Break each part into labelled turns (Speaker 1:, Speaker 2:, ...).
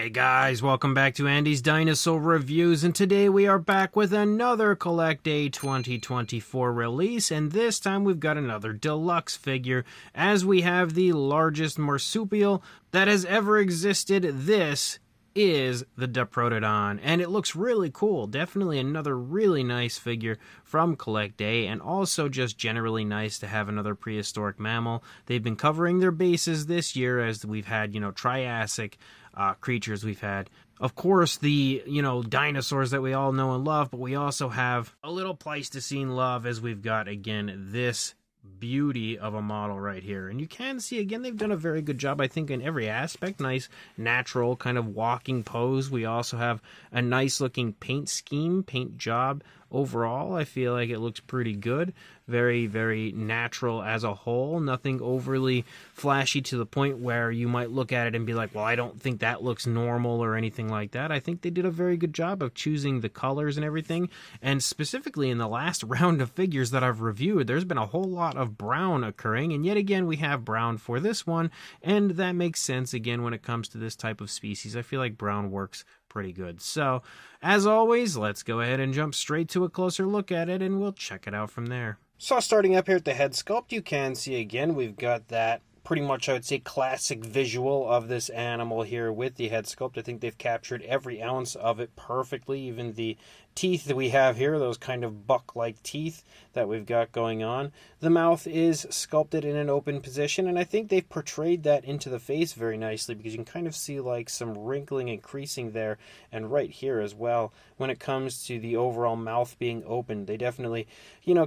Speaker 1: Hey guys, welcome back to Andy's Dinosaur Reviews, and today we are back with another Collecta 2024 release, and this time we've got another deluxe figure, as we have the largest marsupial that has ever existed. This is the Diprotodon, and it looks really cool. Definitely another really nice figure from Collecta, and also just generally nice to have another prehistoric mammal. They've been covering their bases this year as we've had, Triassic creatures. We've had, of course, the, dinosaurs that we all know and love, but we also have a little Pleistocene love as we've got, again, this beauty of a model right here. And you can see, again, they've done a very good job, I think, in every aspect. Nice, natural kind of walking pose. We also have a nice looking paint scheme, paint job. Overall, I feel like it looks pretty good. Very, very natural as a whole. Nothing overly flashy to the point where you might look at it and be like, well, I don't think that looks normal or anything like that. I think they did a very good job of choosing the colors and everything. And specifically in the last round of figures that I've reviewed, there's been a whole lot of brown occurring. And yet again, we have brown for this one. And that makes sense, again, when it comes to this type of species. I feel like brown works pretty good. So, as always, let's go ahead and jump straight to a closer look at it, and we'll check it out from there. So, starting up here at the head sculpt, you can see, again, we've got that pretty much, I would say, classic visual of this animal here with the head sculpt. I think they've captured every ounce of it perfectly. Even the teeth that we have here, those kind of buck-like teeth that we've got going on. The mouth is sculpted in an open position, and I think they've portrayed that into the face very nicely, because you can kind of see like some wrinkling and creasing there, and right here as well. When it comes to the overall mouth being open, they definitely,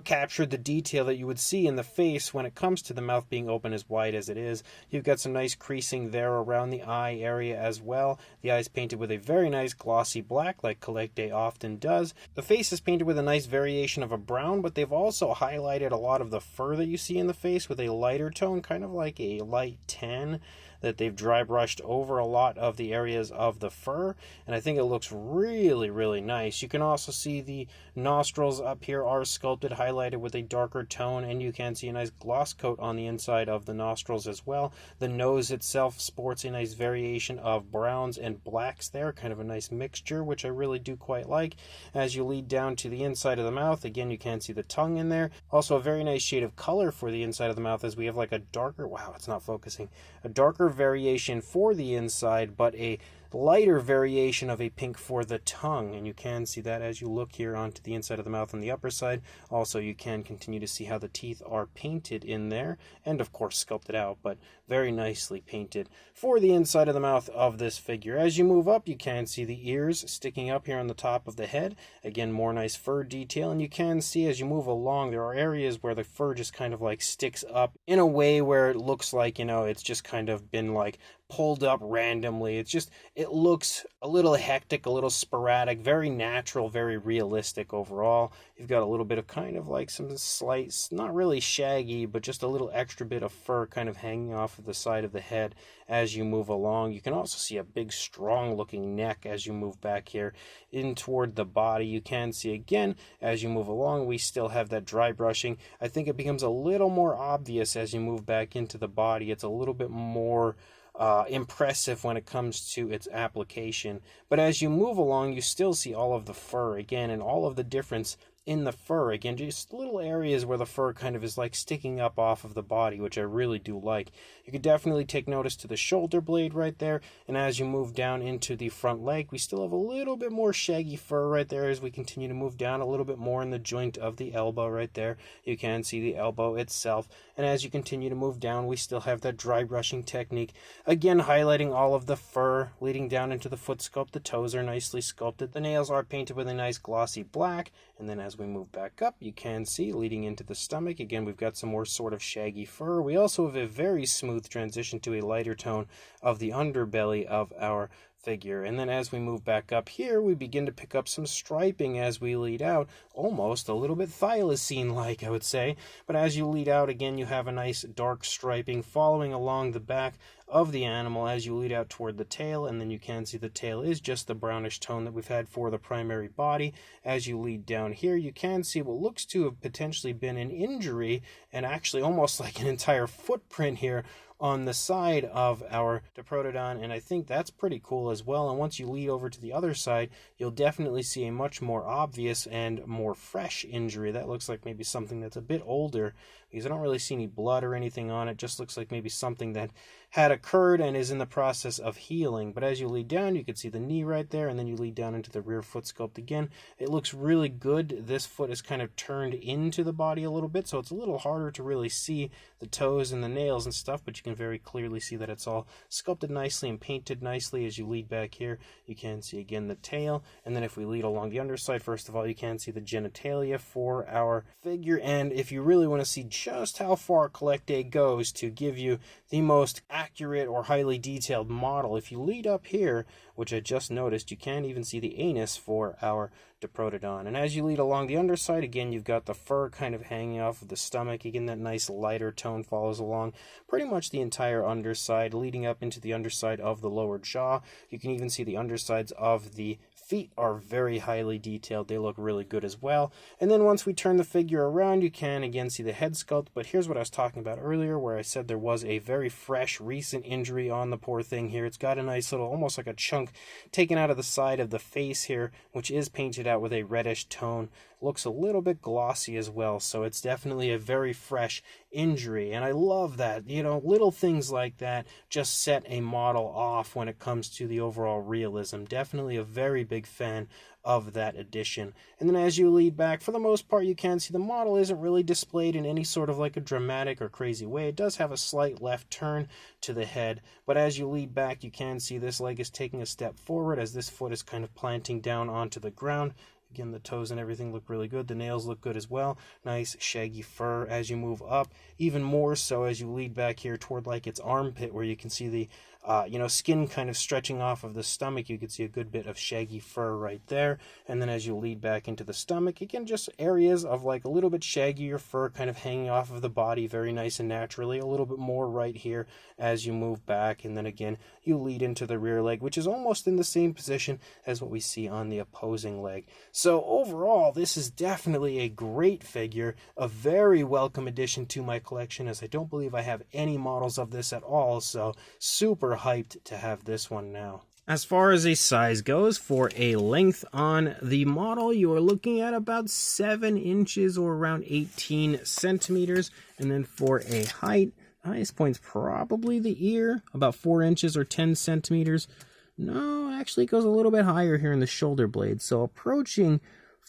Speaker 1: captured the detail that you would see in the face when it comes to the mouth being open as wide as it is. You've got some nice creasing there around the eye area as well. The eye's painted with a very nice glossy black, like Collecta often does. The face is painted with a nice variation of a brown, but they've also highlighted a lot of the fur that you see in the face with a lighter tone, kind of like a light tan, that they've dry brushed over a lot of the areas of the fur, and I think it looks really, really nice. You can also see the nostrils up here are sculpted, highlighted with a darker tone, and you can see a nice gloss coat on the inside of the nostrils as well. The nose itself sports a nice variation of browns and blacks there, kind of a nice mixture, which I really do quite like. As you lead down to the inside of the mouth, again, you can see the tongue in there. Also a very nice shade of color for the inside of the mouth, as we have like a darker, wow, it's not focusing, a darker variation for the inside, but a lighter variation of a pink for the tongue, and you can see that as you look here onto the inside of the mouth on the upper side. Also, you can continue to see how the teeth are painted in there, and of course sculpted out, but very nicely painted for the inside of the mouth of this figure. As you move up, you can see the ears sticking up here on the top of the head. Again, more nice fur detail, and you can see as you move along, there are areas where the fur just kind of like sticks up in a way where it looks like, it's just kind of been like pulled up randomly. It looks a little hectic, a little sporadic, very natural, very realistic overall. You've got a little bit of kind of like some slight, not really shaggy, but just a little extra bit of fur kind of hanging off of the side of the head as you move along. You can also see a big, strong looking neck as you move back here in toward the body. You can see again, as you move along, we still have that dry brushing. I think it becomes a little more obvious as you move back into the body. It's a little bit more impressive when it comes to its application. But as you move along, you still see all of the fur again, and all of the difference in the fur. Again, just little areas where the fur kind of is like sticking up off of the body, which I really do like. You could definitely take notice to the shoulder blade right there, and as you move down into the front leg, we still have a little bit more shaggy fur right there as we continue to move down a little bit more in the joint of the elbow right there. You can see the elbow itself, and as you continue to move down, we still have that dry brushing technique, again highlighting all of the fur leading down into the foot sculpt. The toes are nicely sculpted. The nails are painted with a nice glossy black, and then as we move back up, you can see leading into the stomach, again, we've got some more sort of shaggy fur. We also have a very smooth transition to a lighter tone of the underbelly of our figure. And then as we move back up here, we begin to pick up some striping as we lead out, almost a little bit thylacine-like, I would say. But as you lead out, again, you have a nice dark striping following along the back of the animal as you lead out toward the tail, and then you can see the tail is just the brownish tone that we've had for the primary body. As you lead down here, you can see what looks to have potentially been an injury, and actually almost like an entire footprint here on the side of our Diprotodon, and I think that's pretty cool as well. And once you lead over to the other side, you'll definitely see a much more obvious and more fresh injury. That looks like maybe something that's a bit older, because I don't really see any blood or anything on it. Just looks like maybe something that had occurred and is in the process of healing. But as you lead down, you can see the knee right there, and then you lead down into the rear foot sculpt again. It looks really good. This foot is kind of turned into the body a little bit, so it's a little harder to really see the toes and the nails and stuff, but you can very clearly see that it's all sculpted nicely and painted nicely. As you lead back here, you can see again the tail, and then if we lead along the underside, first of all, you can see the genitalia for our figure. And if you really want to see just how far Collecta goes to give you the most accurate or highly detailed model, if you lead up here, which I just noticed, you can even see the anus for our Diprotodon. And as you lead along the underside, again, you've got the fur kind of hanging off of the stomach. Again, that nice lighter tone follows along pretty much the entire underside, leading up into the underside of the lower jaw. You can even see the undersides of the feet are very highly detailed. They look really good as well. And then once we turn the figure around, you can again see the head sculpt. But here's what I was talking about earlier, where I said there was a very fresh, recent injury on the poor thing here. It's got a nice little, almost like a chunk taken out of the side of the face here, which is painted out with a reddish tone. Looks a little bit glossy as well, so it's definitely a very fresh injury. And I love that, you know, little things like that just set a model off when it comes to the overall realism. Definitely a very big fan of that addition. And then as you lead back, for the most part, you can see the model isn't really displayed in any sort of like a dramatic or crazy way. It does have a slight left turn to the head, but as you lead back, you can see this leg is taking a step forward as this foot is kind of planting down onto the ground. Again, the toes and everything look really good. The nails look good as well. Nice shaggy fur as you move up. Even more so as you lead back here toward like its armpit, where you can see the skin kind of stretching off of the stomach. You can see a good bit of shaggy fur right there. And then as you lead back into the stomach, again, just areas of like a little bit shaggier fur kind of hanging off of the body, very nice and naturally. A little bit more right here as you move back. And then again, you lead into the rear leg, which is almost in the same position as what we see on the opposing leg. So overall, this is definitely a great figure, a very welcome addition to my collection, as I don't believe I have any models of this at all. So super hyped to have this one now. As far as a size goes, for a length on the model, you are looking at about 7 inches or around 18 centimeters. And then for a height, the highest point's probably the ear, about 4 inches or 10 centimeters. No, actually it goes a little bit higher here in the shoulder blade. So approaching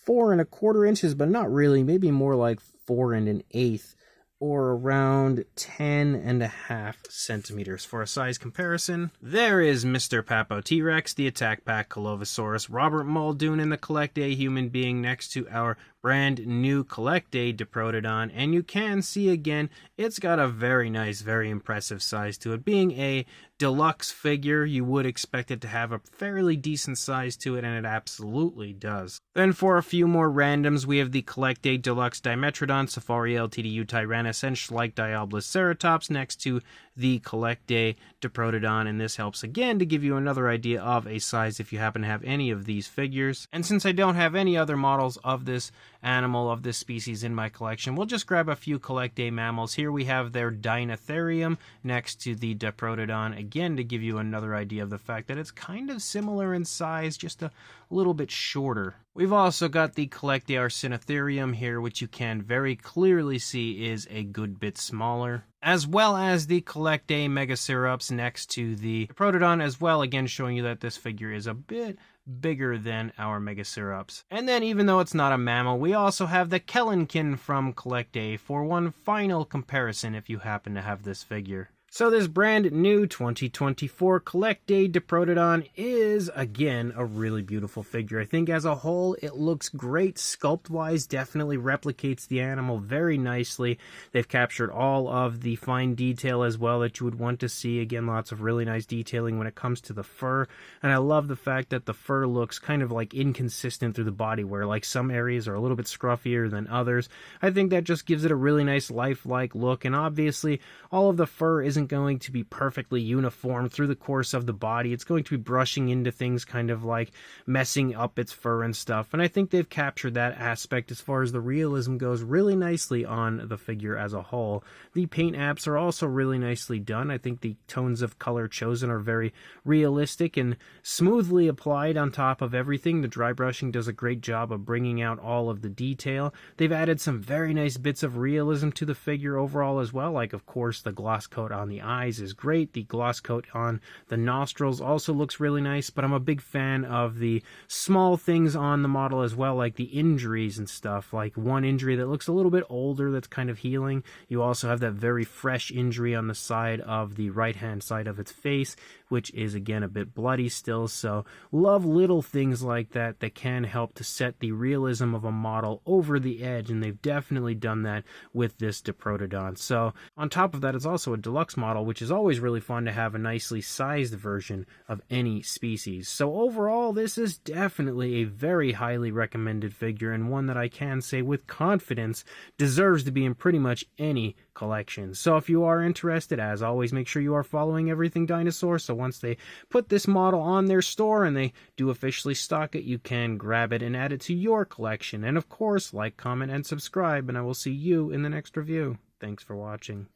Speaker 1: 4 1/4 inches, but not really, maybe more like 4 1/8. Or around 10.5 centimeters. For a size comparison, there is Mr. Papo T-Rex, the Attack Pack Colovosaurus, Robert Muldoon in the Collecta human being next to our brand new Collecta Diprotodon, and you can see again, it's got a very nice, very impressive size to it. Being a deluxe figure, you would expect it to have a fairly decent size to it, and it absolutely does. Then for a few more randoms, we have the Collecta Deluxe Dimetrodon, Safari LTDU Tyrannus, and Schleich Diabloceratops next to the Collecta Diprotodon, and this helps again to give you another idea of a size if you happen to have any of these figures. And since I don't have any other models of this animal, of this species in my collection, we'll just grab a few Collecta mammals. Here we have their Dinotherium next to the Diprotodon, again to give you another idea of the fact that it's kind of similar in size, just a little bit shorter. We've also got the Collecta Arsinotherium here, which you can very clearly see is a good bit smaller, as well as the Collecta Megacerops next to the Diprotodon as well, again showing you that this figure is a bit bigger than our Megacerops. And then even though it's not a mammal, we also have the Kellenkin from Collecta for one final comparison if you happen to have this figure. So this brand new 2024 Collecta Diprotodon is, again, a really beautiful figure. I think as a whole, it looks great. Sculpt-wise, definitely replicates the animal very nicely. They've captured all of the fine detail as well that you would want to see. Again, lots of really nice detailing when it comes to the fur. And I love the fact that the fur looks kind of like inconsistent through the body, where like some areas are a little bit scruffier than others. I think that just gives it a really nice lifelike look. And obviously, all of the fur isn't isn't going to be perfectly uniform through the course of the body. It's going to be brushing into things, kind of like messing up its fur and stuff. And I think they've captured that aspect as far as the realism goes really nicely on the figure as a whole. The paint apps are also really nicely done. I think the tones of color chosen are very realistic and smoothly applied on top of everything. The dry brushing does a great job of bringing out all of the detail. They've added some very nice bits of realism to the figure overall as well, like of course the gloss coat on the eyes is great. The gloss coat on the nostrils also looks really nice, but I'm a big fan of the small things on the model as well, like the injuries and stuff, like one injury that looks a little bit older that's kind of healing. You also have that very fresh injury on the side of the right hand side of its face, which is again a bit bloody still. So love little things like that that can help to set the realism of a model over the edge, and they've definitely done that with this Diprotodon. So on top of that, it's also a deluxe model, which is always really fun to have a nicely sized version of any species. So overall, this is definitely a very highly recommended figure, and one that I can say with confidence deserves to be in pretty much any collection. So if you are interested, as always, make sure you are following Everything Dinosaur, so once they put this model on their store and they do officially stock it, you can grab it and add it to your collection. And of course, like, comment, and subscribe, and I will see you in the next review. Thanks for watching.